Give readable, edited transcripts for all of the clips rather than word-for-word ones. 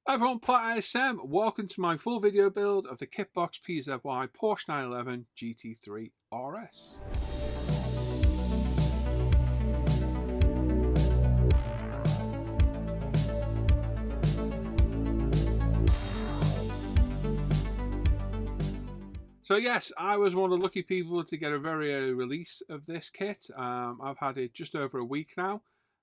Hi everyone, Platt ISM. Welcome to my full video build of the Kitbox PZY Porsche 911 GT3 RS. So yes, I was one of the lucky people to get a very early release of this kit. I've had it just over a week now,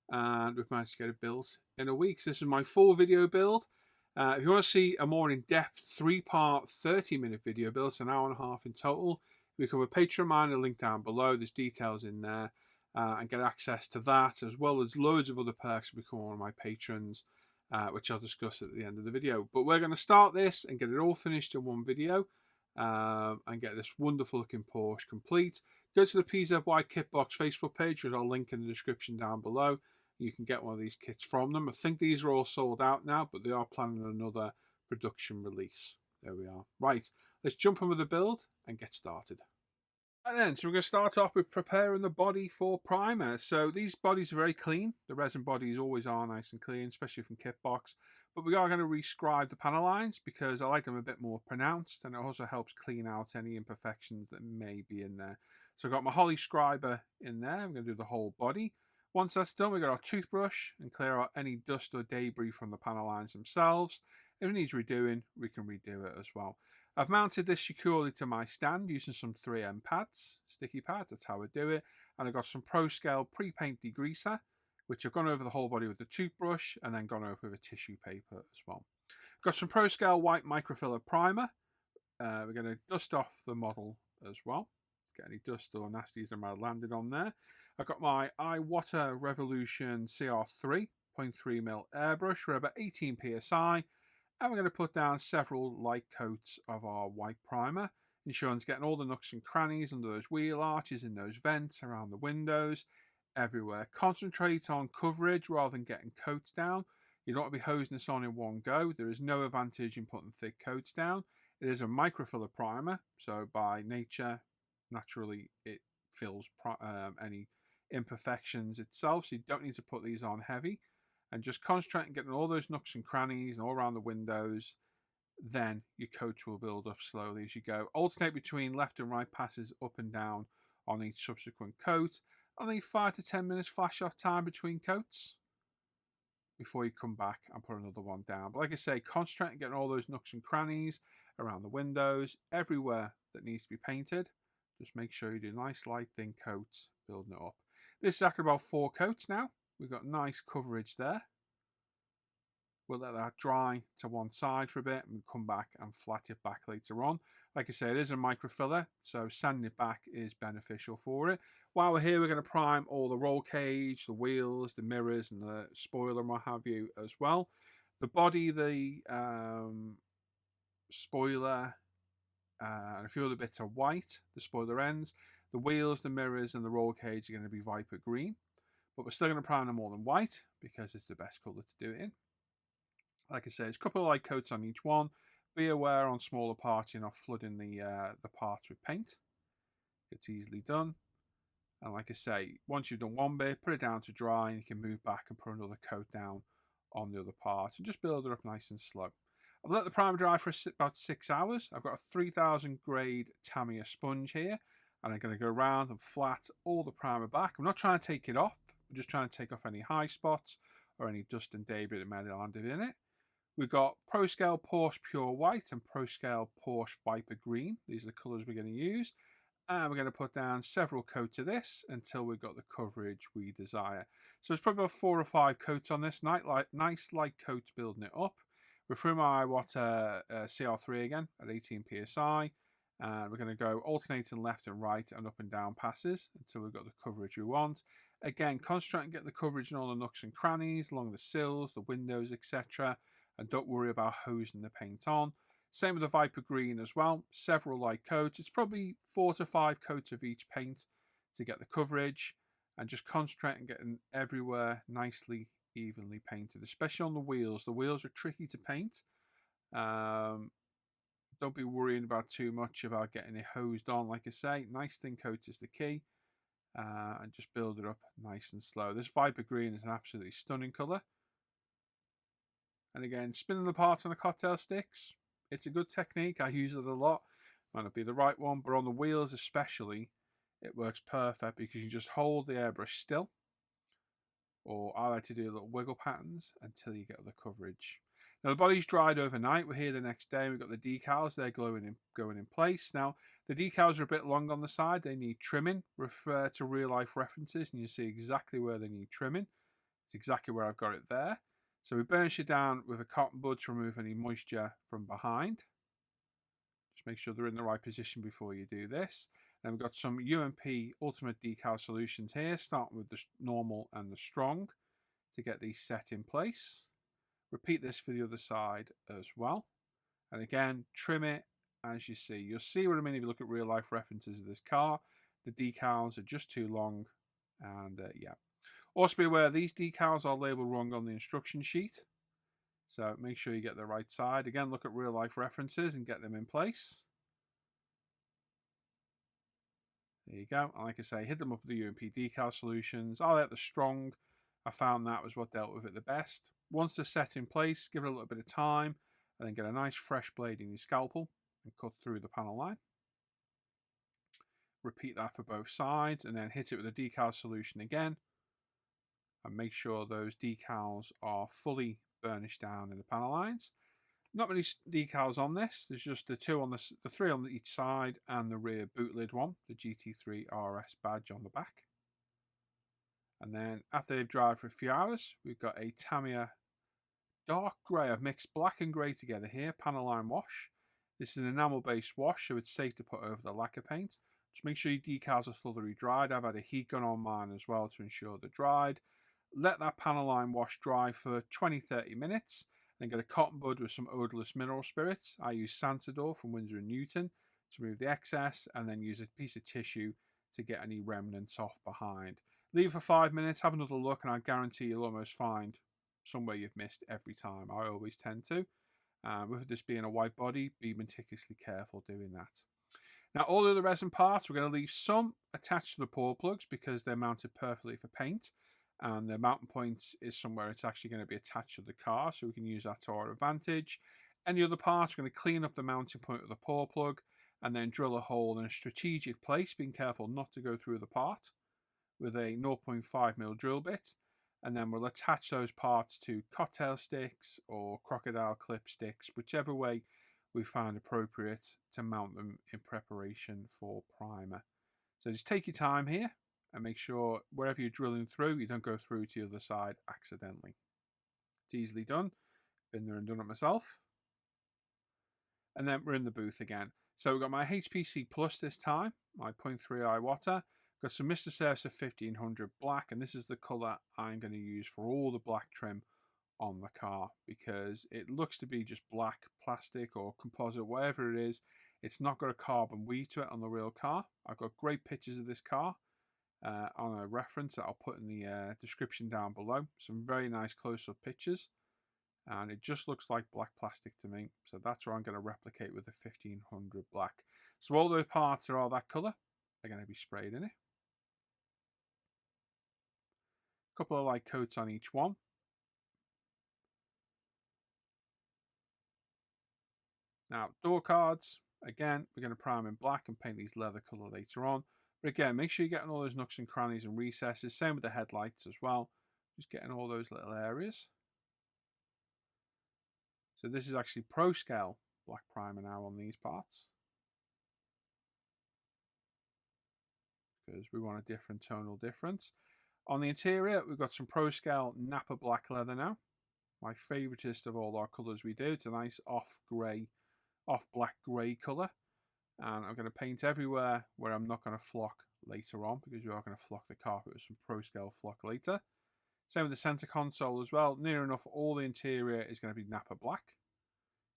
and we've managed to get it built in a week. So this is my full video build. If you want to see a more in-depth 3-part 30-minute video build, it's an hour and a half in total, become a Patreon miner, link down below. There's details in there, and get access to that, as well as loads of other perks to become one of my patrons, which I'll discuss at the end of the video. But we're going to start this and get it all finished in one video, and get this wonderful looking Porsche complete. Go to the PZY Kitbox Facebook page, which I'll link in the description down below. You can get one of these kits from them. I think these are all sold out now, but they are planning another production release. There we are. Right, let's jump in with the build and get started. Right then, so we're going to start off with preparing the body for primer. So these bodies are very clean. The resin bodies always are nice and clean, especially from Kitbox. But we are going to rescribe the panel lines because I like them a bit more pronounced, and it also helps clean out any imperfections that may be in there. So I've got my Holly scriber in there. I'm going to do the whole body. Once that's done, we've got our toothbrush and clear out any dust or debris from the panel lines themselves. If it needs redoing, we can redo it as well. I've mounted this securely to my stand using some 3M pads, sticky pads, that's how I do it. And I've got some Pro Scale pre-paint degreaser, which I've gone over the whole body with the toothbrush and then gone over with a tissue paper as well. Got some Pro Scale white microfiller primer. We're going to dust off the model as well. Get any dust or nasties that might have landed on there. I've got my iWater Revolution CR3 0.3mm airbrush. We're about 18 psi, and we're going to put down several light coats of our white primer, ensuring it's getting all the nooks and crannies under those wheel arches, in those vents, around the windows, everywhere. Concentrate on coverage rather than getting coats down. You don't want to be hosing this on in one go. There is no advantage in putting thick coats down. It is a microfiller primer, so by nature, naturally, it fills any imperfections itself, so you don't need to put these on heavy, and just concentrate on getting all those nooks and crannies and all around the windows. Then your coats will build up slowly as you go. Alternate between left and right passes up and down on each subsequent coat. Only 5 to 10 minutes flash off time between coats before you come back and put another one down. But like I say, concentrate on getting all those nooks and crannies around the windows, everywhere that needs to be painted. Just make sure you do nice light thin coats, building it up. This is after about 4 coats now. We've got nice coverage there. We'll let that dry to one side for a bit and come back and flat it back later on. Like I say, it is a microfiller, so sanding it back is beneficial for it. While we're here, we're going to prime all the roll cage, the wheels, the mirrors, and the spoiler and what have you as well. The body, the spoiler, and a few other bits are white, the spoiler ends. The wheels, the mirrors, and the roll cage are going to be Viper green. But we're still going to prime them all in white because it's the best colour to do it in. Like I say, there's a couple of light coats on each one. Be aware on smaller parts you're not flooding the parts with paint. It's easily done. And like I say, once you've done one bit, put it down to dry and you can move back and put another coat down on the other part and just build it up nice and slow. I've let the primer dry for about 6 hours. I've got a 3000 grade Tamiya sponge here, and I'm going to go around and flat all the primer back. I'm not trying to take it off. I'm just trying to take off any high spots or any dust and debris that may have landed in it. We've got Pro Scale Porsche Pure White and Pro Scale Porsche Viper Green. These are the colours we're going to use. And we're going to put down several coats of this until we've got the coverage we desire. So it's probably about 4 or 5 coats on this. Nice light coats building it up. We're through my iWater CR3 again at 18 psi. And we're going to go alternating left and right and up and down passes until we've got the coverage we want. Again, concentrate on getting the coverage in all the nooks and crannies, along the sills, the windows, etc. And don't worry about hosing the paint on. Same with the Viper Green as well. Several light coats. It's probably 4 to 5 coats of each paint to get the coverage. And just concentrate on getting everywhere nicely, evenly painted, especially on the wheels. The wheels are tricky to paint. Don't be worrying about too much about getting it hosed on. Like I say, nice thin coat is the key. And just build it up nice and slow. This Viper Green is an absolutely stunning colour. And again, spinning the parts on the cocktail sticks, it's a good technique. I use it a lot. Might not be the right one, but on the wheels especially, it works perfect because you just hold the airbrush still, or I like to do little wiggle patterns until you get the coverage. Now the body's dried overnight. We're here the next day. We've got the decals. They're going in place. Now the decals are a bit long on the side. They need trimming. Refer to real life references and you see exactly where they need trimming. It's exactly where I've got it there. So we burnish it down with a cotton bud to remove any moisture from behind. Just make sure they're in the right position before you do this. And we've got some UMP Ultimate Decal Solutions here, starting with the normal and the strong to get these set in place. Repeat this for the other side as well. And again, trim it as you see. You'll see what I mean if you look at real life references of this car. The decals are just too long. And yeah. Also be aware these decals are labeled wrong on the instruction sheet. So make sure you get the right side. Again, look at real life references and get them in place. There you go. And like I say, hit them up with the UMP decal solutions. I like the strong. I found that was what dealt with it the best. Once they're set in place, give it a little bit of time and then get a nice fresh blade in your scalpel and cut through the panel line. Repeat that for both sides and then hit it with a decal solution again. And make sure those decals are fully burnished down in the panel lines. Not many decals on this. There's just the three on each side and the rear boot lid one, the GT3 RS badge on the back. And then after they've dried for a few hours, we've got a Tamiya dark grey. I've mixed black and grey together here, panel line wash. This is an enamel based wash, so it's safe to put over the lacquer paint. Just make sure your decals are thoroughly dried. I've had a heat gun on mine as well to ensure they're dried. Let that panel line wash dry for 20-30 minutes. Then get a cotton bud with some odorless mineral spirits. I use Santador from Winsor & Newton to remove the excess and then use a piece of tissue to get any remnants off behind. Leave it for 5 minutes, have another look, and I guarantee you'll almost find somewhere you've missed every time. I always tend to. With this being a white body, be meticulously careful doing that. Now, all of the resin parts, we're going to leave some attached to the pour plugs because they're mounted perfectly for paint. And the mounting point is somewhere it's actually going to be attached to the car, so we can use that to our advantage. Any other parts, we're going to clean up the mounting point of the pour plug and then drill a hole in a strategic place, being careful not to go through the part with a 0.5mm drill bit. And then we'll attach those parts to cocktail sticks or crocodile clip sticks, whichever way we find appropriate to mount them in preparation for primer. So just take your time here and make sure wherever you're drilling through, you don't go through to the other side accidentally. It's easily done. Been there and done it myself. And then we're in the booth again. So we've got my HPC Plus this time, my 0.3i water. Got some Mr. Surfacer 1500 black, and this is the colour I'm going to use for all the black trim on the car because it looks to be just black plastic or composite, whatever it is. It's not got a carbon weave to it on the real car. I've got great pictures of this car on a reference that I'll put in the description down below. Some very nice close-up pictures. And it just looks like black plastic to me. So that's what I'm going to replicate with the 1500 black. So all those parts that are all that colour are going to be sprayed in it. A couple of light coats on each one. Now, door cards, again, we're going to prime in black and paint these leather colour later on. But again, make sure you're getting all those nooks and crannies and recesses. Same with the headlights as well. Just getting all those little areas. So this is actually pro scale black primer now on these parts, because we want a different tonal difference. On the interior, we've got some pro scale Napa black leather now. My favouriteest of all our colours we do. It's a nice off black grey colour. And I'm going to paint everywhere where I'm not going to flock later on, because we are going to flock the carpet with some pro scale flock later. Same with the centre console as well. Near enough all the interior is going to be Napa black.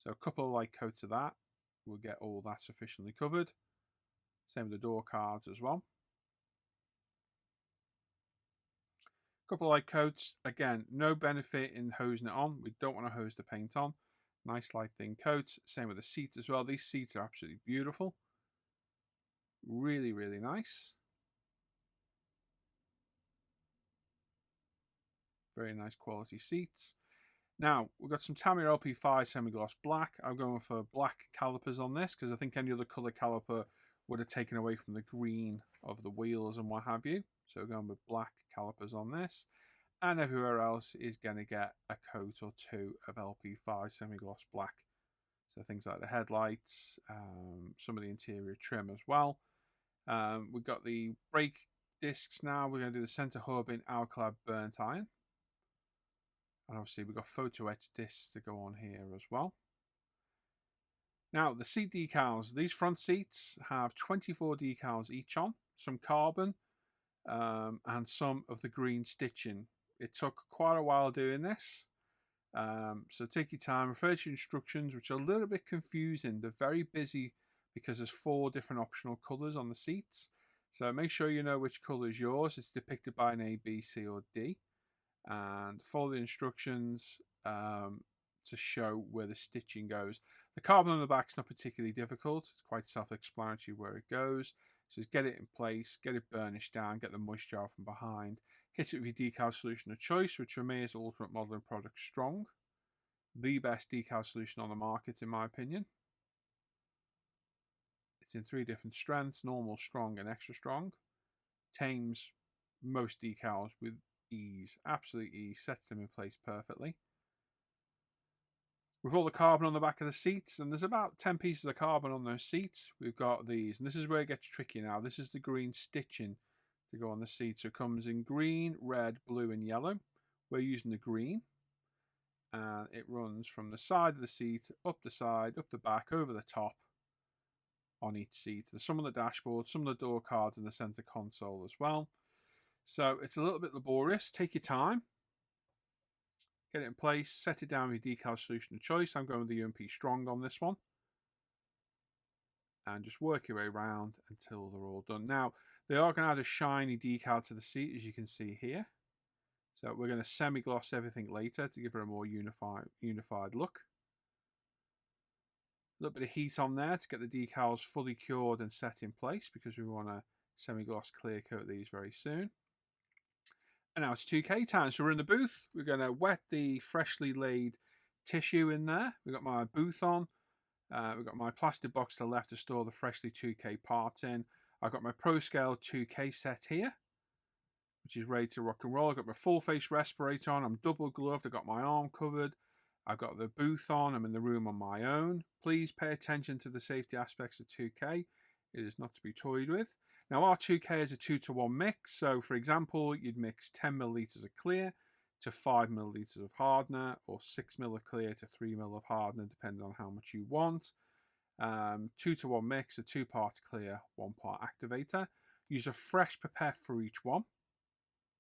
So a couple of light coats of that will get all that sufficiently covered. Same with the door cards as well. Couple of light coats. Again, no benefit in hosing it on. We don't want to hose the paint on. Nice light thin coats. Same with the seats as well. These seats are absolutely beautiful. Really, really nice. Very nice quality seats. Now, we've got some Tamiya LP5 semi-gloss black. I'm going for black calipers on this because I think any other colour caliper would have taken away from the green of the wheels and what have you. So we're going with black calipers on this. And everywhere else is going to get a coat or two of LP5 semi-gloss black. So things like the headlights, some of the interior trim as well. We've got the brake discs now. We're going to do the centre hub in Alclad burnt iron. And obviously we've got Photo-etch discs to go on here as well. Now the seat decals. These front seats have 24 decals each on. Some carbon and some of the green stitching. It took quite a while doing this. So take your time, refer to instructions, which are a little bit confusing. They're very busy because there's 4 different optional colours on the seats. So make sure you know which colour is yours. It's depicted by an A, B, C or D. And follow the instructions to show where the stitching goes. The carbon on the back is not particularly difficult. It's quite self-explanatory where it goes. So just get it in place, get it burnished down, get the moisture out from behind. Hit it with your decal solution of choice, which for me is Ultimate Modeling Product Strong. The best decal solution on the market, in my opinion. It's in 3 different strengths: normal, strong, and extra strong. Tames most decals with ease, absolute ease, sets them in place perfectly. With all the carbon on the back of the seats, and there's about 10 pieces of carbon on those seats, we've got these, and this is where it gets tricky now. This is the green stitching to go on the seat. So it comes in green, red, blue and yellow. We're using the green, and it runs from the side of the seat, up the side, up the back, over the top on each seat. There's some on the dashboard, some of the door cards in the center console as well. So it's a little bit laborious. Take your time, get it in place, set it down with your decal solution of choice. I'm going with the UMP Strong on this one. And just work your way around until they're all done. Now, they are going to add a shiny decal to the seat, as you can see here. So we're going to semi-gloss everything later to give it a more unified look. A little bit of heat on there to get the decals fully cured and set in place, because we want to semi-gloss clear coat these very soon. And now it's 2K time, so we're in the booth. We're going to wet the freshly laid tissue in there. We've got my booth on. We've got my plastic box to the left to store the freshly 2K parts in. I've got my Pro Scale 2K set here, which is ready to rock and roll. I've got my full face respirator on. I'm double gloved. I've got my arm covered. I've got the booth on. I'm in the room on my own. Please pay attention to the safety aspects of 2K. It is not to be toyed with. Now, our 2K is a 2-to-1 mix. So, for example, you'd mix 10 milliliters of clear to 5 milliliters of hardener, or 6 ml of clear to 3 ml of hardener, depending on how much you want. 2-to-1 mix, a 2-part clear, 1-part activator. Use a fresh pipette for each one.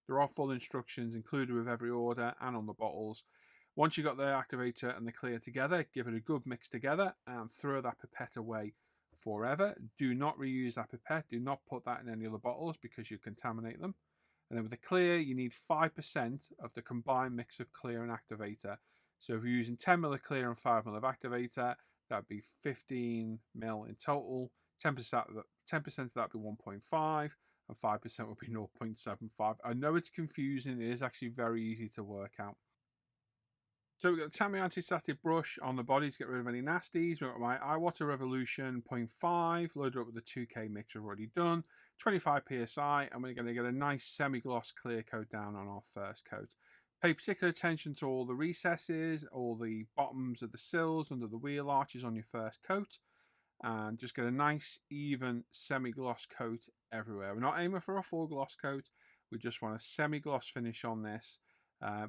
There are full instructions included with every order and on the bottles. Once you've got the activator and the clear together, give it a good mix together and throw that pipette away forever. Do not reuse that pipette. Do not put that in any other bottles because you contaminate them. And then with the clear, you need 5% of the combined mix of clear and activator. So if you're using 10 ml of clear and 5 ml of activator, that'd be 15 ml in total. 10% of that would be 1.5, and 5% would be 0.75. I know it's confusing. It is actually very easy to work out. So we've got the Tamiya anti-static brush on the body to get rid of any nasties. We've got my iWater Revolution 0.5 loaded up with the 2K mix we've already done. 25 PSI, and we're going to get a nice semi-gloss clear coat down on our first coat. Pay particular attention to all the recesses, all the bottoms of the sills under the wheel arches on your first coat, and just get a nice even semi-gloss coat everywhere. We're not aiming for a full gloss coat. We just want a semi-gloss finish on this.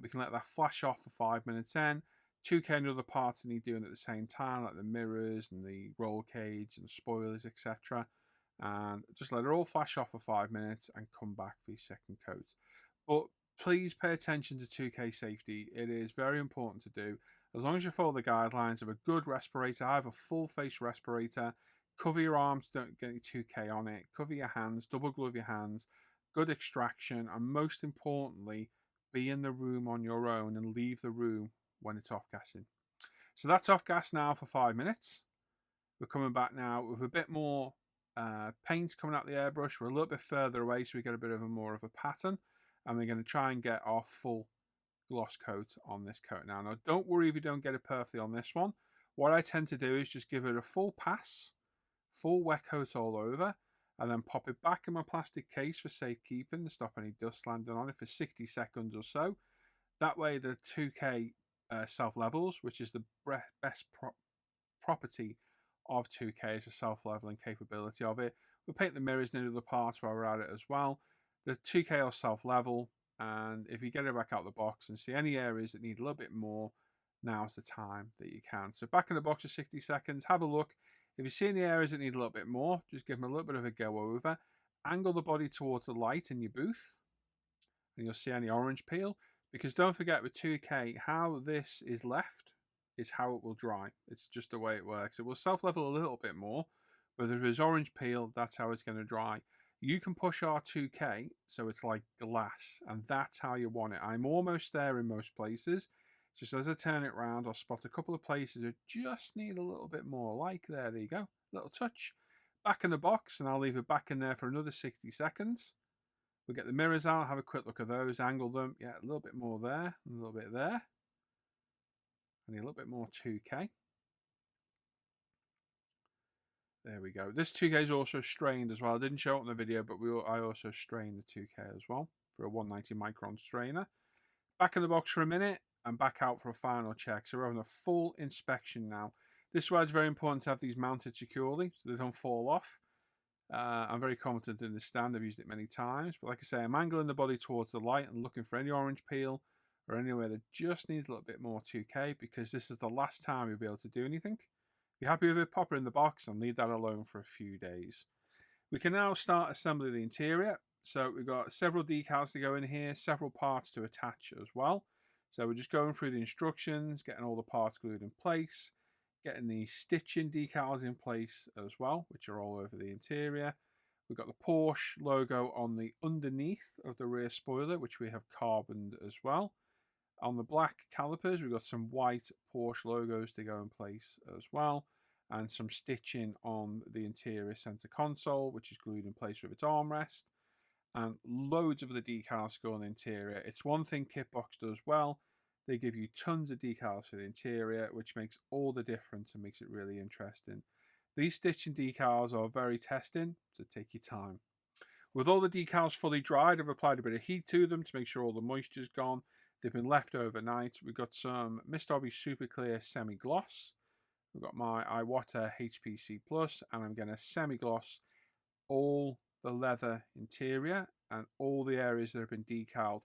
We can let that flash off for 5 minutes in. 2K and other parts that need doing at the same time, like the mirrors and the roll cage and spoilers, etc. And just let it all flash off for 5 minutes and come back for your second coat. But please pay attention to 2K safety. It is very important to do. As long as you follow the guidelines of a good respirator, I have a full face respirator. Cover your arms, don't get any 2K on it. Cover your hands, double glove your hands. Good extraction, and most importantly, be in the room on your own and leave the room when it's off gassing. So that's off gas now for 5 minutes. We're coming back now with a bit more paint coming out the airbrush. We're a little bit further away, so we get a bit of more of a pattern. And we're going to try and get our full gloss coat on this coat now. Now, don't worry if you don't get it perfectly on this one. What I tend to do is just give it a full pass, full wet coat all over, and then pop it back in my plastic case for safekeeping to stop any dust landing on it for 60 seconds or so. That way the 2K self-levels, which is the best property of 2K, is the self-leveling capability of it. We'll paint the mirrors near the parts while we're at it as well. The 2K will self-level, and if you get it back out of the box and see any areas that need a little bit more, now's the time that you can. So back in the box for 60 seconds, have a look. If you see any areas that need a little bit more, just give them a little bit of a go over. Angle the body towards the light in your booth, and you'll see any orange peel. Because don't forget with 2K, how this is left is how it will dry. It's just the way it works. It will self-level a little bit more, but if there's orange peel, that's how it's going to dry. You can push our 2K so it's like glass, and that's how you want it. I'm almost there in most places. Just as I turn it around, I'll spot a couple of places that just need a little bit more. Like there you go, little touch. Back in the box, and I'll leave it back in there for another 60 seconds. We'll get the mirrors out, have a quick look at those, angle them. Yeah, a little bit more there, a little bit there. I need a little bit more 2K. There we go. This 2K is also strained as well. I didn't show it in the video, but I also strained the 2K as well for a 190 micron strainer. Back in the box for a minute and back out for a final check. So we're having a full inspection now. This is why it's very important to have these mounted securely so they don't fall off. I'm very confident in this stand. I've used it many times. But like I say, I'm angling the body towards the light and looking for any orange peel or anywhere that just needs a little bit more 2K, because this is the last time you'll be able to do anything. If you're happy with it, pop it in the box and leave that alone for a few days. We can now start assembling the interior. So we've got several decals to go in here, several parts to attach as well. So we're just going through the instructions, getting all the parts glued in place, getting the stitching decals in place as well, which are all over the interior. We've got the Porsche logo on the underneath of the rear spoiler, which we have carboned as well. On the black calipers, we've got some white Porsche logos to go in place as well, and some stitching on the interior center console, which is glued in place with its armrest, and loads of the decals go on the interior. It's one thing Kitbox does well. They give you tons of decals for the interior, which makes all the difference and makes it really interesting. These stitching decals are very testing, so take your time. With all the decals fully dried, I've applied a bit of heat to them to make sure all the moisture's gone. They've been left overnight. We've got some Mr. Hobby Super Clear Semi-Gloss. We've got my Iwata HPC Plus, and I'm going to semi-gloss all the leather interior and all the areas that have been decaled.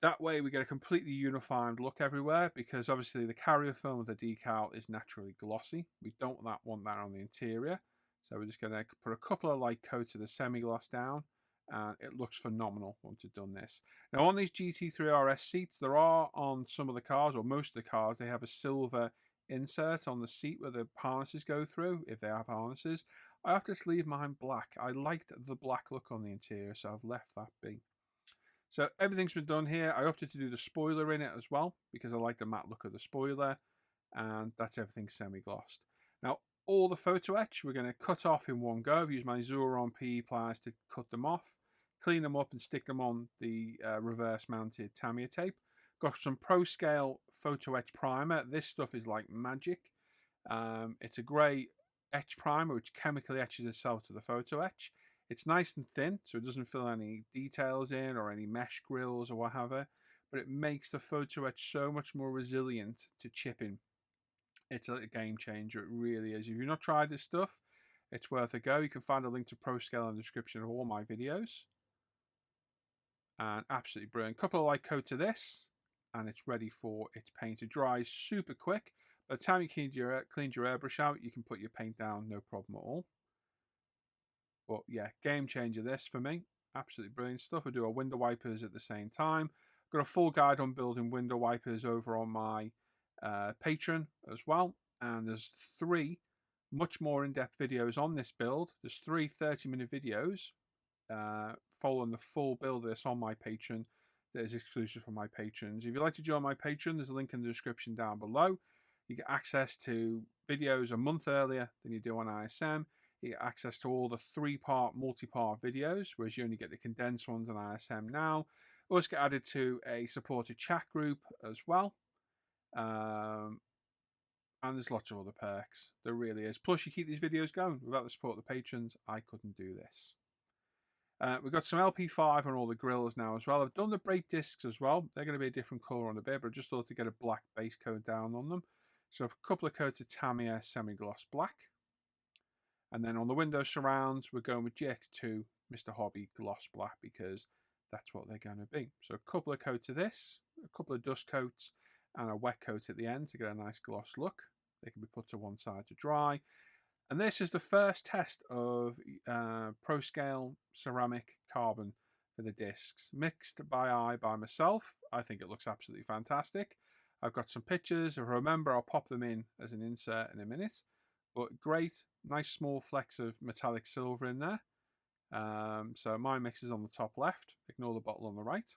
That way we get a completely unified look everywhere, because obviously the carrier film of the decal is naturally glossy. We don't want that on the interior. So we're just going to put a couple of light coats of the semi-gloss down, and it looks phenomenal once we've done this. Now on these GT3 RS seats, there are on some of the cars, or most of the cars, they have a silver insert on the seat where the harnesses go through, if they have harnesses. I have to just leave mine black. I liked the black look on the interior, so I've left that be. So everything's been done here. I opted to do the spoiler in it as well, because I like the matte look of the spoiler, and that's everything semi-glossed. Now all the photo etch we're going to cut off in one go. I've used my Zuron PE pliers to cut them off, clean them up and stick them on the reverse mounted Tamiya tape. Got some Pro Scale photo etch primer. This stuff is like magic. It's a grey etch primer which chemically etches itself to the photo etch. It's nice and thin, so it doesn't fill any details in or any mesh grills or whatever, but it makes the photo etch so much more resilient to chipping. It's a game changer, it really is. If you've not tried this stuff, it's worth a go. You can find a link to ProScale in the description of all my videos. And absolutely brilliant. Couple of light coats of this, and it's ready for its paint. It dries super quick. By the time you cleaned your airbrush out, you can put your paint down, no problem at all. But yeah, game changer this for me. Absolutely brilliant stuff. I do our window wipers at the same time. Got a full guide on building window wipers over on my Patreon as well, and there's 3 much more in-depth videos on this build. There's 3 30-minute videos following the full build of this on my Patreon that is exclusive for my patrons. If you'd like to join my Patreon, there's a link in the description down below. You get access to videos a month earlier than you do on ISM. You get access to all the 3-part multi-part videos, whereas you only get the condensed ones on ISM now. Also get added to a supported chat group as well. And there's lots of other perks. There really is. Plus, you keep these videos going. Without the support of the patrons, I couldn't do this. We've got some LP5 on all the grills now as well. I've done the brake discs as well. They're going to be a different colour on the bit, but I just thought to get a black base coat down on them. So a couple of coats of Tamiya semi-gloss black. And then on the window surrounds, we're going with GX2 Mr. Hobby gloss black because that's what they're going to be. So a couple of coats of this, a couple of dust coats, and a wet coat at the end to get a nice gloss look. They can be put to one side to dry. And this is the first test of Pro Scale ceramic carbon for the discs. Mixed by eye by myself. I think it looks absolutely fantastic. I've got some pictures. If I remember, I'll pop them in as an insert in a minute. But great, nice small flecks of metallic silver in there. So my mix is on the top left. Ignore the bottle on the right.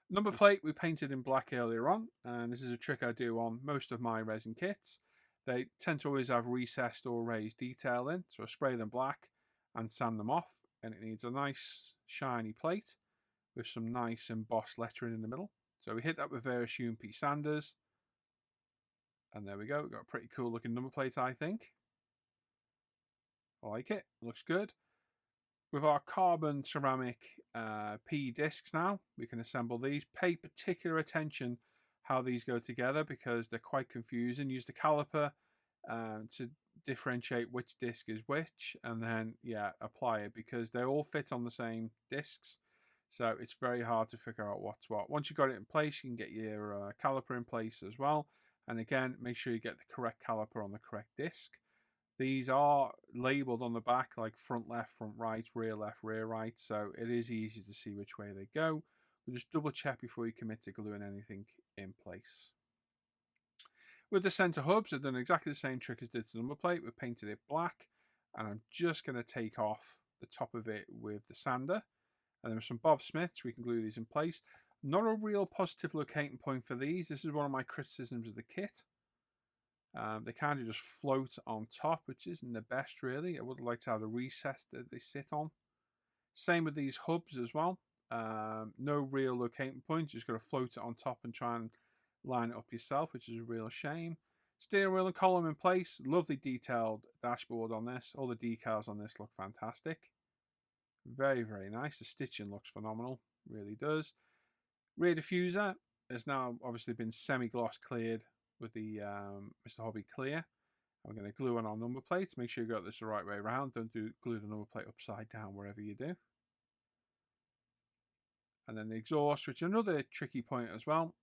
Number plate we painted in black earlier on. And this is a trick I do on most of my resin kits. They tend to always have recessed or raised detail in. So I spray them black and sand them off. And it needs a nice shiny plate with some nice embossed lettering in the middle. So we hit that with various UMP sanders. And there we go. We've got a pretty cool looking number plate, I think. I like it. Looks good. With our carbon ceramic PE discs now, we can assemble these. Pay particular attention how these go together because they're quite confusing. Use the caliper to differentiate which disc is which, and then apply it because they all fit on the same discs. So it's very hard to figure out what's what. Once you've got it in place, you can get your caliper in place as well. And again, make sure you get the correct caliper on the correct disc. These are labelled on the back like front left, front right, rear left, rear right. So it is easy to see which way they go. We'll just double check before you commit to gluing anything in place. With the centre hubs, I've done exactly the same trick as did to the number plate. We've painted it black. And I'm just going to take off the top of it with the sander. And then with some Bob Smiths, we can glue these in place. Not a real positive locating point for these. This is one of my criticisms of the kit. They kind of just float on top, which isn't the best really. I would like to have the recess that they sit on. Same with these hubs as well. No real locating point. You're just got to float it on top and try and line it up yourself, which is a real shame. Steering wheel and column in place. Lovely detailed dashboard on this. All the decals on this look fantastic. Very, very nice. The stitching looks phenomenal. Really does. Rear diffuser has now obviously been semi-gloss cleared with the Mr. Hobby clear. I'm going to glue on our number plate. Make sure you got this the right way around. Don't glue the number plate upside down wherever you do. And then the exhaust, which is another tricky point as well.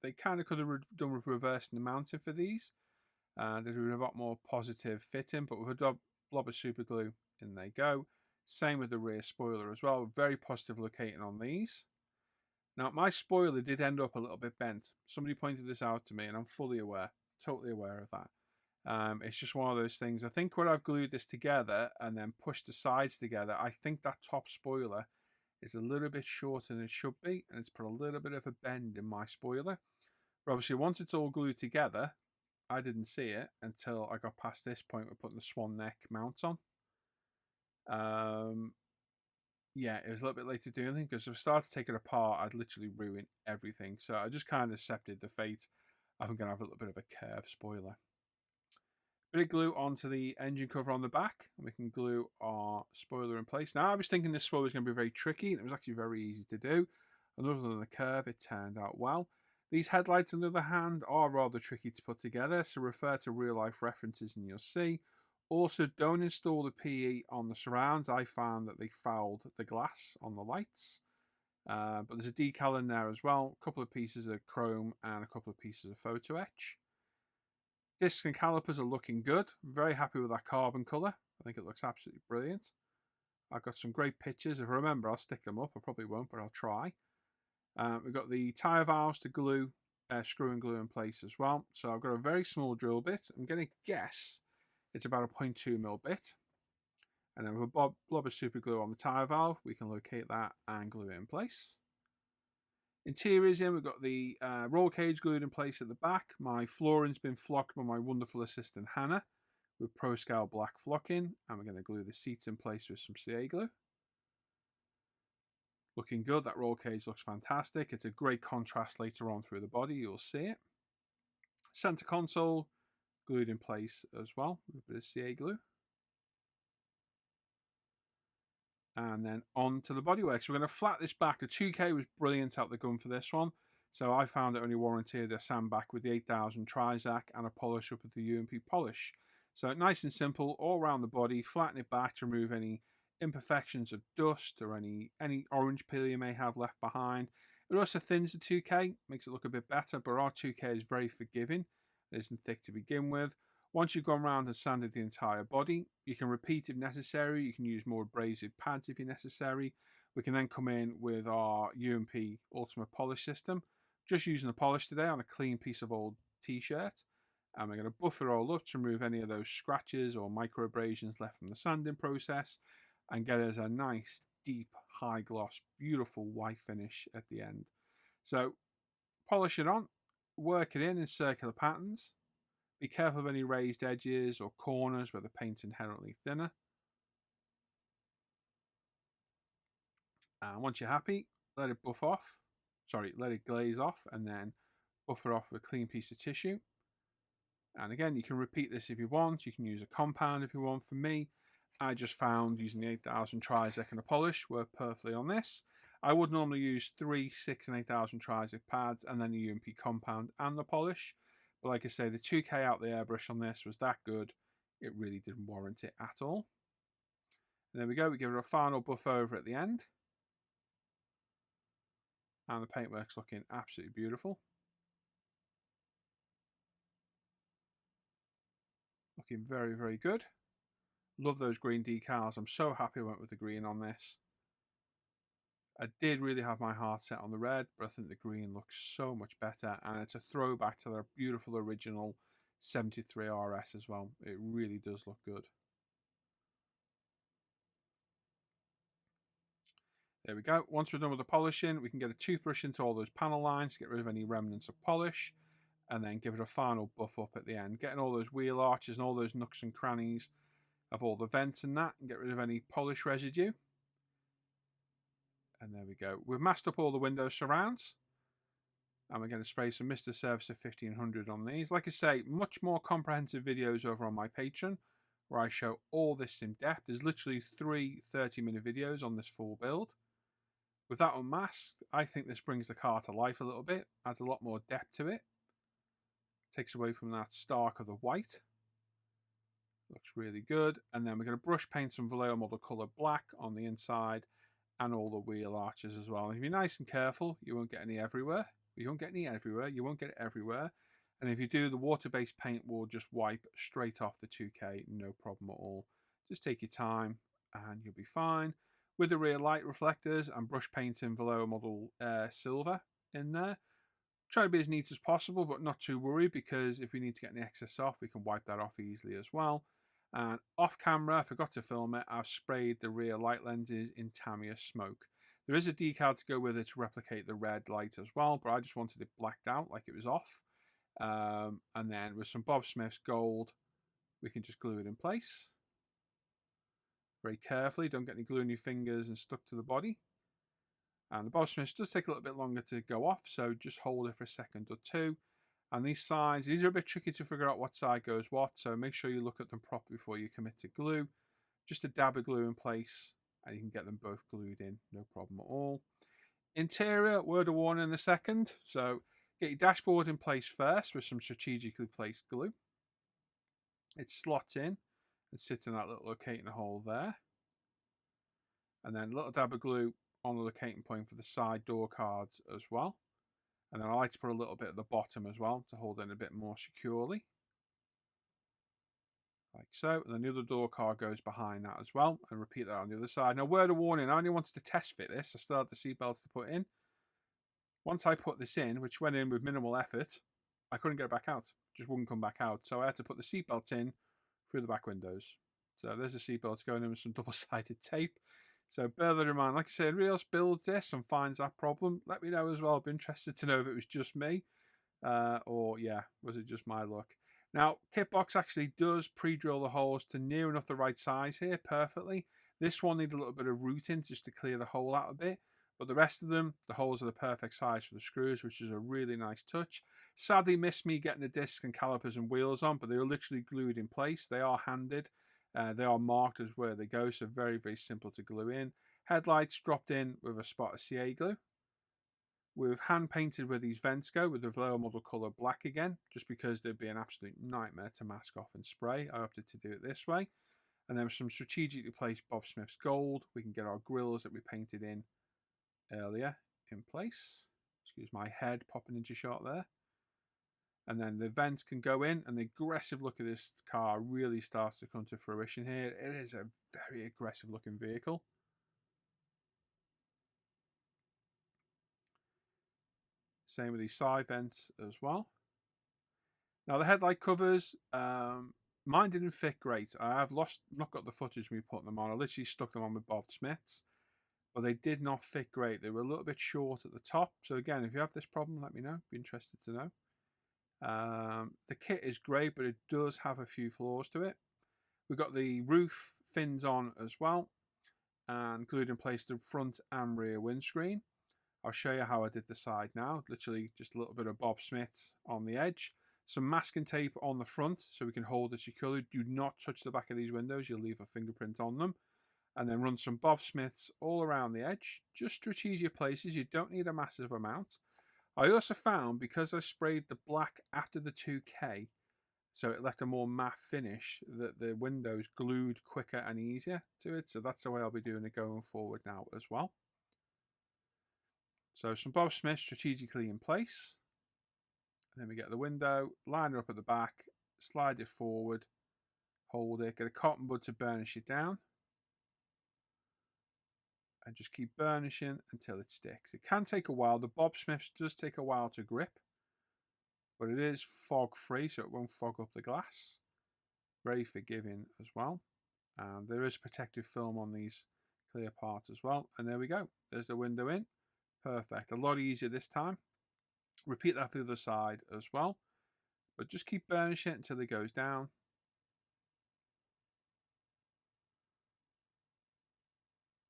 They kind of could have done with reversing the mounting for these. They'd have been a lot more positive fitting, but with a blob of super glue, in they go. Same with the rear spoiler as well. Very positive locating on these. Now, my spoiler did end up a little bit bent. Somebody pointed this out to me, and I'm fully aware, totally aware of that. It's just one of those things. I think when I've glued this together and then pushed the sides together, I think that top spoiler is a little bit shorter than it should be, and it's put a little bit of a bend in my spoiler. But obviously, once it's all glued together, I didn't see it until I got past this point with putting the swan neck mount on. Yeah, it was a little bit late to do anything because if I started to take it apart, I'd literally ruin everything. So I just kind of accepted the fate of I'm going to have a little bit of a curved spoiler. Bit of glue onto the engine cover on the back, and we can glue our spoiler in place. Now, I was thinking this spoiler was going to be very tricky, and it was actually very easy to do. And other than the curve, it turned out well. These headlights, on the other hand, are rather tricky to put together, so refer to real-life references and you'll see. Also, don't install the PE on the surrounds. I found that they fouled the glass on the lights. But there's a decal in there as well. A couple of pieces of chrome and a couple of pieces of Photo-etch. Discs and calipers are looking good. I'm very happy with that carbon colour. I think it looks absolutely brilliant. I've got some great pictures. If I remember, I'll stick them up. I probably won't, but I'll try. We've got the tyre valves to glue, screw and glue in place as well. So I've got a very small drill bit. I'm going to guess it's about a 0.2mm bit. And then with a blob of super glue on the tyre valve, we can locate that and glue it in place. Interiors in, we've got the roll cage glued in place at the back. My flooring's been flocked by my wonderful assistant Hannah with Pro Scale black flocking. And we're going to glue the seats in place with some CA glue. Looking good. That roll cage looks fantastic. It's a great contrast later on through the body. You'll see it. Center console glued in place as well with a bit of CA glue. And then on to the bodywork. So we're going to flat this back. The 2K was brilliant out the gun for this one. So I found it only warranted a sandback with the 8000 Trizac and a polish up with the UMP polish. So nice and simple all around the body. Flatten it back to remove any imperfections of dust or any orange peel you may have left behind. It also thins the 2K, makes it look a bit better, but our 2K is very forgiving. It isn't thick to begin with. Once you've gone around and sanded the entire body, you can repeat if necessary. You can use more abrasive pads if necessary. We can then come in with our UMP Ultimate Polish system. Just using the polish today on a clean piece of old t-shirt. And we're going to buff it all up to remove any of those scratches or micro abrasions left from the sanding process and get us a nice, deep, high gloss, beautiful white finish at the end. So polish it on, work it in circular patterns. Be careful of any raised edges or corners where the paint's inherently thinner. And once you're happy, let it buff off. Sorry, let it glaze off and then buff it off with a clean piece of tissue. And again, you can repeat this if you want. You can use a compound if you want. For me, I just found using the 8000 Trizac and a polish worked perfectly on this. I would normally use 3, 6 and 8000 Trizac pads and then the UMP compound and the polish. But like I say, the 2K out the airbrush on this was that good. It really didn't warrant it at all. And there we go. We give it a final buff over at the end. And the paintwork's looking absolutely beautiful. Looking very, very good. Love those green decals. I'm so happy I went with the green on this. I did really have my heart set on the red, but I think the green looks so much better. And it's a throwback to their beautiful original 73 RS as well. It really does look good. There we go. Once we're done with the polishing, we can get a toothbrush into all those panel lines, get rid of any remnants of polish, and then give it a final buff up at the end. Getting all those wheel arches and all those nooks and crannies of all the vents and that, and get rid of any polish residue. And there we go. We've masked up all the window surrounds. And we're going to spray some Mr. Surfacer 1500 on these. Like I say, much more comprehensive videos over on my Patreon, where I show all this in depth. There's literally 3 30-minute videos on this full build. With that unmasked, I think this brings the car to life a little bit. Adds a lot more depth to it. Takes away from that stark of the white. Looks really good. And then we're going to brush paint some Vallejo Model Color Black on the inside and all the wheel arches as well. And if you're nice and careful, you won't get any everywhere. You won't get any everywhere. You won't get it everywhere. And if you do, the water-based paint will just wipe straight off the 2K. No problem at all. Just take your time and you'll be fine. With the rear light reflectors and brush painting Vallejo Model Silver in there. Try to be as neat as possible, but not too worried, because if we need to get any excess off, we can wipe that off easily as well. And off camera, I forgot to film it, I've sprayed the rear light lenses in Tamiya Smoke. There is a decal to go with it to replicate the red light as well, but I just wanted it blacked out like it was off. And then with some Bob Smith's gold, we can just glue it in place. Very carefully, don't get any glue on your fingers and stuck to the body. And the Bob Smiths does take a little bit longer to go off, so just hold it for a second or two. And these sides, these are a bit tricky to figure out what side goes what, so make sure you look at them properly before you commit to glue. Just a dab of glue in place, and you can get them both glued in, no problem at all. Interior, word of warning in a second. So get your dashboard in place first with some strategically placed glue. It slots in and sits in that little locating hole there. And then a little dab of glue on the locating point for the side door cards as well. And then I like to put a little bit at the bottom as well to hold in a bit more securely. Like so. And then the other door card goes behind that as well. And repeat that on the other side. Now, word of warning, I only wanted to test fit this. I still had the seatbelts to put in. Once I put this in, which went in with minimal effort, I couldn't get it back out. It just wouldn't come back out. So I had to put the seatbelt in through the back windows. So there's the seatbelt going in with some double-sided tape. So bear that in mind. Like I said, anybody else builds this and finds that problem, let me know as well. I'd be interested to know if it was just me or, yeah, was it just my luck? Now, Kitbox actually does pre-drill the holes to near enough the right size here perfectly. This one needed a little bit of routing just to clear the hole out a bit. But the rest of them, the holes are the perfect size for the screws, which is a really nice touch. Sadly missed me getting the discs and calipers and wheels on, but they are literally glued in place. They are handed. They are marked as where they go, so very, very simple to glue in. Headlights dropped in with a spot of CA glue. We've hand painted where these vents go with the lower model colour black again, just because they'd be an absolute nightmare to mask off and spray. I opted to do it this way. And then with some strategically placed Bob Smith's gold, we can get our grills that we painted in earlier in place. Excuse my head popping into shot there. And then the vents can go in, and the aggressive look of this car really starts to come to fruition here. It is a very aggressive looking vehicle. Same with these side vents as well. Now the headlight covers, mine didn't fit great. I have not got the footage of me putting them on. I literally stuck them on with Bob Smith's, but they did not fit great. They were a little bit short at the top. So again, if you have this problem, let me know. Be interested to know. The kit is great, but it does have a few flaws to it. We've got the roof fins on as well, and glued in place the front and rear windscreen. I'll show you how I did the side now. Literally just a little bit of Bob Smith's on the edge. Some masking tape on the front so we can hold it securely. Do not touch the back of these windows. You'll leave a fingerprint on them. And then run some Bob Smith's all around the edge. Just strategic places. You don't need a massive amount. I also found, because I sprayed the black after the 2K, so it left a more matte finish, that the windows glued quicker and easier to it. So that's the way I'll be doing it going forward now as well. So some Bob Smith strategically in place. And then we get the window, line it up at the back, slide it forward, hold it, get a cotton bud to burnish it down. And just keep burnishing until it sticks. It can take a while. The Bob Smiths does take a while to grip, but it is fog free, so it won't fog up the glass. Very forgiving as well. And there is protective film on these clear parts as well. And there we go. There's the window in. Perfect. A lot easier this time. Repeat that through the side as well. But just keep burnishing it until it goes down.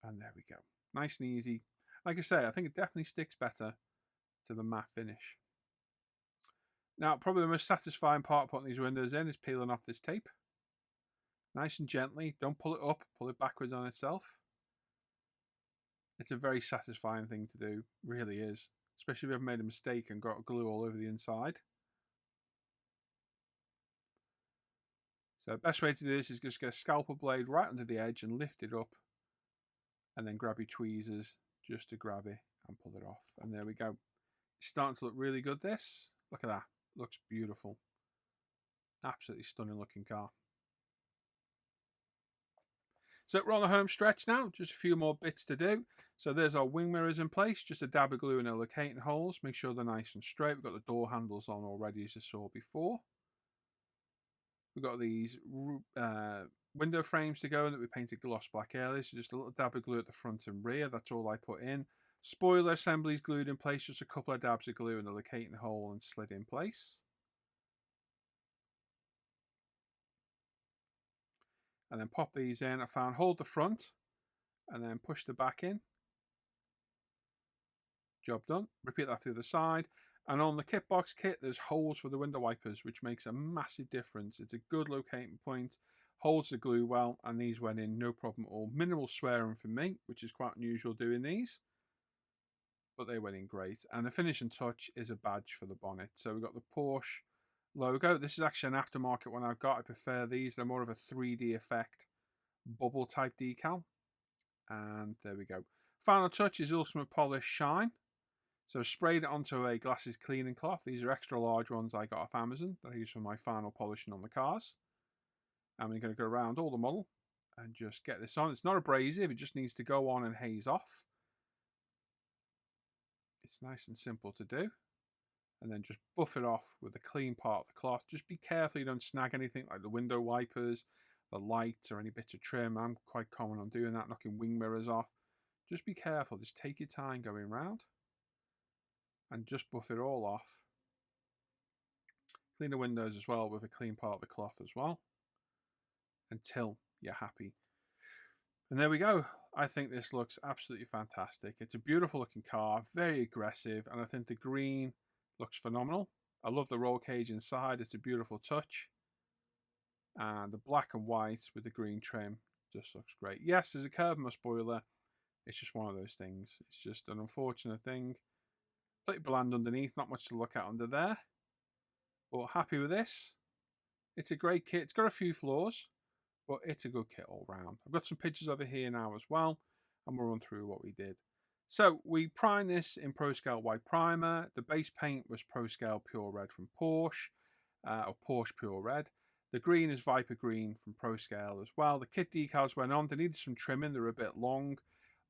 And there we go. Nice and easy. Like I say, I think it definitely sticks better to the matte finish. Now, probably the most satisfying part of putting these windows in is peeling off this tape. Nice and gently. Don't pull it up. Pull it backwards on itself. It's a very satisfying thing to do. Really is. Especially if you've made a mistake and got glue all over the inside. So the best way to do this is just get a scalpel blade right under the edge and lift it up. And then grab your tweezers just to grab it and pull it off. And there we go. It's starting to look really good, this. Look at that. Looks beautiful. Absolutely stunning looking car. So we're on the home stretch now. Just a few more bits to do. So there's our wing mirrors in place. Just a dab of glue in the locating holes. Make sure they're nice and straight. We've got the door handles on already, as you saw before. We've got these window frames to go in that we painted gloss black earlier. So just a little dab of glue at the front and rear. That's all I put in. Spoiler assemblies glued in place. Just a couple of dabs of glue in the locating hole and slid in place. And then pop these in. I found hold the front and then push the back in. Job done. Repeat that through the side. And on the Kitbox kit, there's holes for the window wipers, which makes a massive difference. It's a good locating point, holds the glue well, and these went in no problem at all. Minimal swearing from me, which is quite unusual doing these, but they went in great. And the finishing touch is a badge for the bonnet. So we've got the Porsche logo. This is actually an aftermarket one I've got. I prefer these. They're more of a 3D effect, bubble type decal. And there we go. Final touch is Ultimate Polish Shine. So sprayed it onto a glasses cleaning cloth. These are extra large ones I got off Amazon that I use for my final polishing on the cars. And we're going to go around all the model and just get this on. It's not abrasive, it just needs to go on and haze off. It's nice and simple to do. And then just buff it off with a clean part of the cloth. Just be careful you don't snag anything like the window wipers, the light, or any bits of trim. I'm quite common on doing that, knocking wing mirrors off. Just be careful, just take your time going round. And just buff it all off. Clean the windows as well with a clean part of the cloth as well. Until you're happy. And there we go. I think this looks absolutely fantastic. It's a beautiful looking car, very aggressive, and I think the green looks phenomenal. I love the roll cage inside. It's a beautiful touch. And the black and white with the green trim just looks great. Yes, there's a curve in my spoiler. It's just one of those things. It's just an unfortunate thing. Pretty bland underneath, not much to look at under there. But happy with this. It's a great kit. It's got a few flaws, but it's a good kit all round. I've got some pictures over here now as well, and we'll run through what we did. So we primed this in ProScale White Primer. The base paint was ProScale Pure Red from Porsche, or Porsche Pure Red. The green is Viper Green from ProScale as well. The kit decals went on. They needed some trimming. They're a bit long.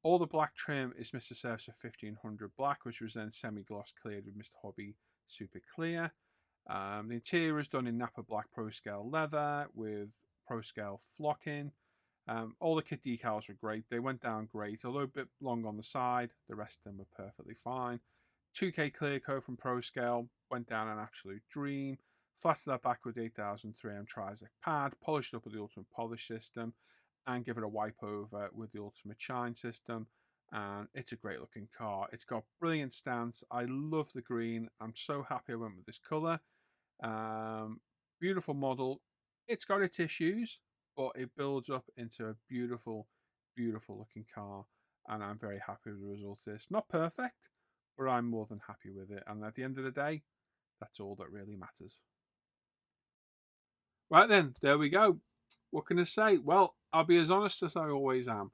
All the black trim is Mr. Surface 1500 Black, which was then semi-gloss cleared with Mr. Hobby Super Clear. The interior is done in Napa Black ProScale leather with ProScale flocking. All the kit decals were great. They went down great, although a bit long on the side. The rest of them were perfectly fine. 2K clear coat from ProScale went down an absolute dream. Flatted that back with 8003M Trizec pad, polished up with the Ultimate Polish system, and give it a wipe over with the Ultimate Shine system. And it's a great looking car. It's got brilliant stance. I love the green. I'm so happy I went with this colour. Beautiful model. It's got its issues, but it builds up into a beautiful, beautiful looking car. And I'm very happy with the result of this. Not perfect, but I'm more than happy with it. And at the end of the day, that's all that really matters. Right then, there we go. What can I say? Well, I'll be as honest as I always am.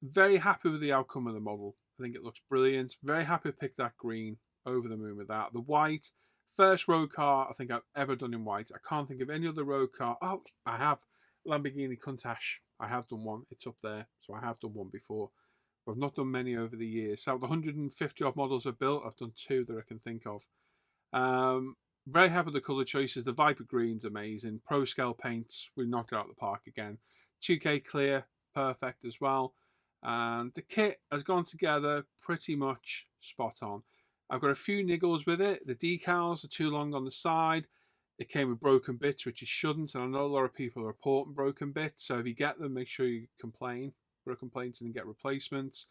Very happy with the outcome of the model. I think it looks brilliant. Very happy to pick that green. Over the moon with that. The white, first road car I think I've ever done in white. I can't think of any other road car. Oh, I have. Lamborghini Countach. I have done one. It's up there. So I have done one before. But I've not done many over the years. So out of the 150 odd models I've built, I've done 2 that I can think of. Very happy with the colour choices. The Viper Green's amazing. ProScale paints, we knocked it out of the park again. 2K clear, perfect as well. And the kit has gone together pretty much spot on. I've got a few niggles with it. The decals are too long on the side. It came with broken bits, which it shouldn't. And I know a lot of people are reporting broken bits. So if you get them, make sure you complain. Put a complaint in and get replacements.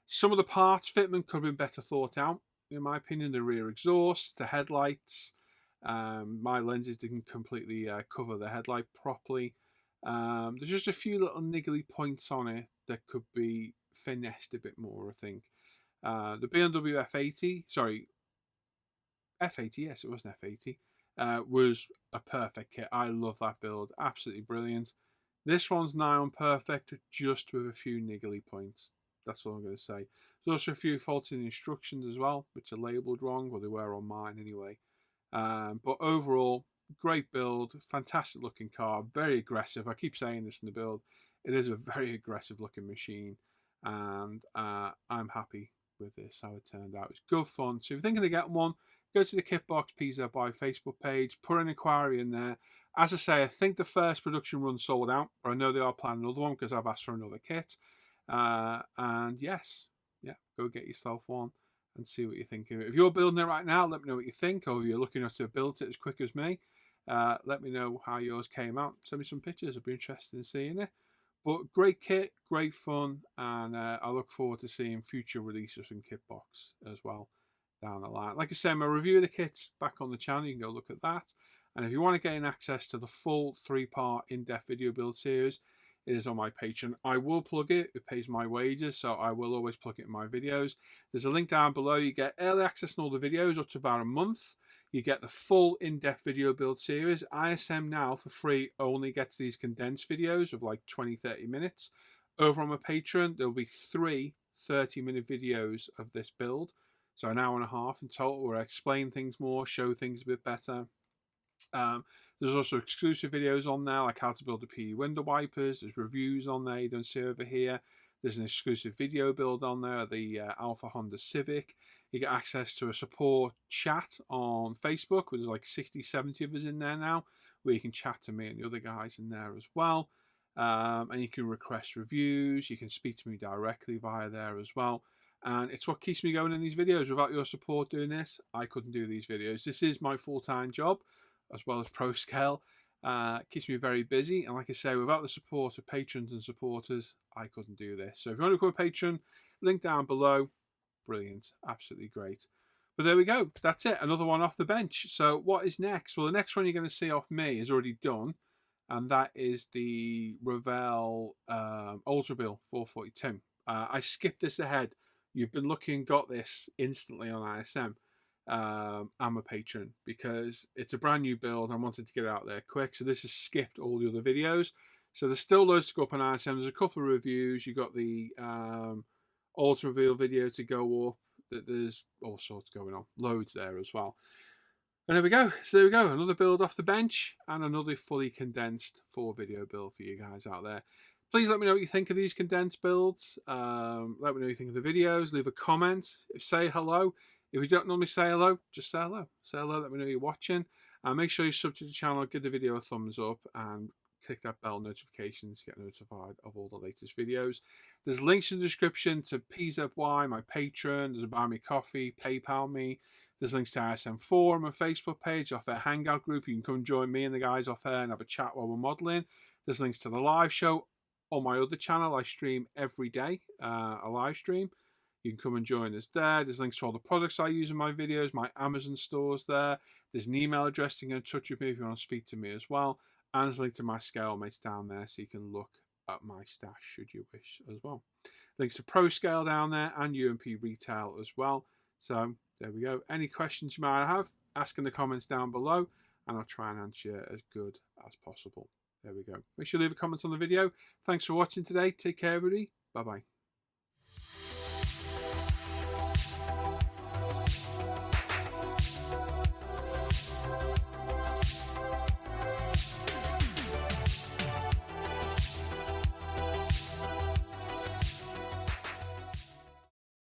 Some of the parts fitment could have been better thought out. In my opinion, the rear exhaust, the headlights. My lenses didn't completely cover the headlight properly. There's just a few little niggly points on it that could be finessed a bit more, I think. The BMW F80, sorry, F80, yes, it was an F80, was a perfect kit. I love that build, absolutely brilliant. This one's nigh on perfect, just with a few niggly points. That's all I'm going to say. There's also a few faults in the instructions as well, which are labelled wrong, or they were on mine anyway. But overall, great build, fantastic looking car, very aggressive. I keep saying this in the build. It is a very aggressive looking machine, and I'm happy with this, how it turned out. It's good fun. So if you're thinking of getting one, go to the Kitbox PZY Facebook page, put an inquiry in there. As I say, I think the first production run sold out, but I know they are planning another one because I've asked for another kit. And yes, yeah, go get yourself one and see what you think of it. If you're building it right now, let me know what you think, or if you're looking to build it as quick as me, let me know how yours came out. Send me some pictures. I'd be interested in seeing it. But great kit, great fun, and I look forward to seeing future releases from Kitbox as well down the line. Like I said, my review of the kit's back on the channel. You can go look at that. And if you want to gain access to the full 3-part in-depth video build series, it is on my Patreon. I will plug it. It pays my wages, so I will always plug it in my videos. There's a link down below. You get early access to all the videos up to about a month. You get the full in-depth video build series. ISM now, for free, only gets these condensed videos of like 20-30 minutes. Over on my Patreon, there'll be 3 30-minute videos of this build. So an hour and a half in total, where I explain things more, show things a bit better. There's also exclusive videos on there, like how to build the PE window wipers. There's reviews on there you don't see over here. There's an exclusive video build on there, the Alpha Honda Civic. You get access to a support chat on Facebook, where there's like 60, 70 of us in there now, where you can chat to me and the other guys in there as well. And you can request reviews. You can speak to me directly via there as well. And it's what keeps me going in these videos. Without your support doing this, I couldn't do these videos. This is my full-time job, as well as ProScale. Keeps me very busy, and like I say, without the support of patrons and supporters, I couldn't do this. So if you want to become a patron, link down below. Brilliant, absolutely great. But there we go, that's it, another one off the bench. So what is next? Well, the next one you're going to see off me is already done, and that is the Revell Ultra Bill 442. I skipped this ahead. You've been lucky and got this instantly on ISM. I'm a patron because it's a brand new build. I wanted to get it out there quick, so this has skipped all the other videos. So there's still loads to go up on ISM. There's a couple of reviews. You've got the Ultra Reveal video to go up. There's all sorts going on, loads there as well. And there we go. So there we go, another build off the bench and another fully condensed 4-video build for you guys out there. Please let me know what you think of these condensed builds. Let me know what you think of the videos. Leave a comment. Say hello. If you don't normally say hello, just say hello. Say hello, let me know you're watching. Make sure you sub to the channel, give the video a thumbs up, and click that bell notifications to get notified of all the latest videos. There's links in the description to PZY, my patron. There's a Buy Me Coffee, PayPal me. There's links to ISM Forum, a Facebook page, Off Air Hangout group. You can come join me and the guys off air and have a chat while we're modelling. There's links to the live show on my other channel. I stream every day, a live stream. You can come and join us there. There's links to all the products I use in my videos, my Amazon stores there. There's an email address to get in touch with me if you want to speak to me as well. And there's a link to my scale mates down there so you can look at my stash should you wish as well. Links to Pro Scale down there and UMP Retail as well. So there we go. Any questions you might have, ask in the comments down below and I'll try and answer you as good as possible. There we go. Make sure you leave a comment on the video. Thanks for watching today. Take care, everybody. Bye-bye.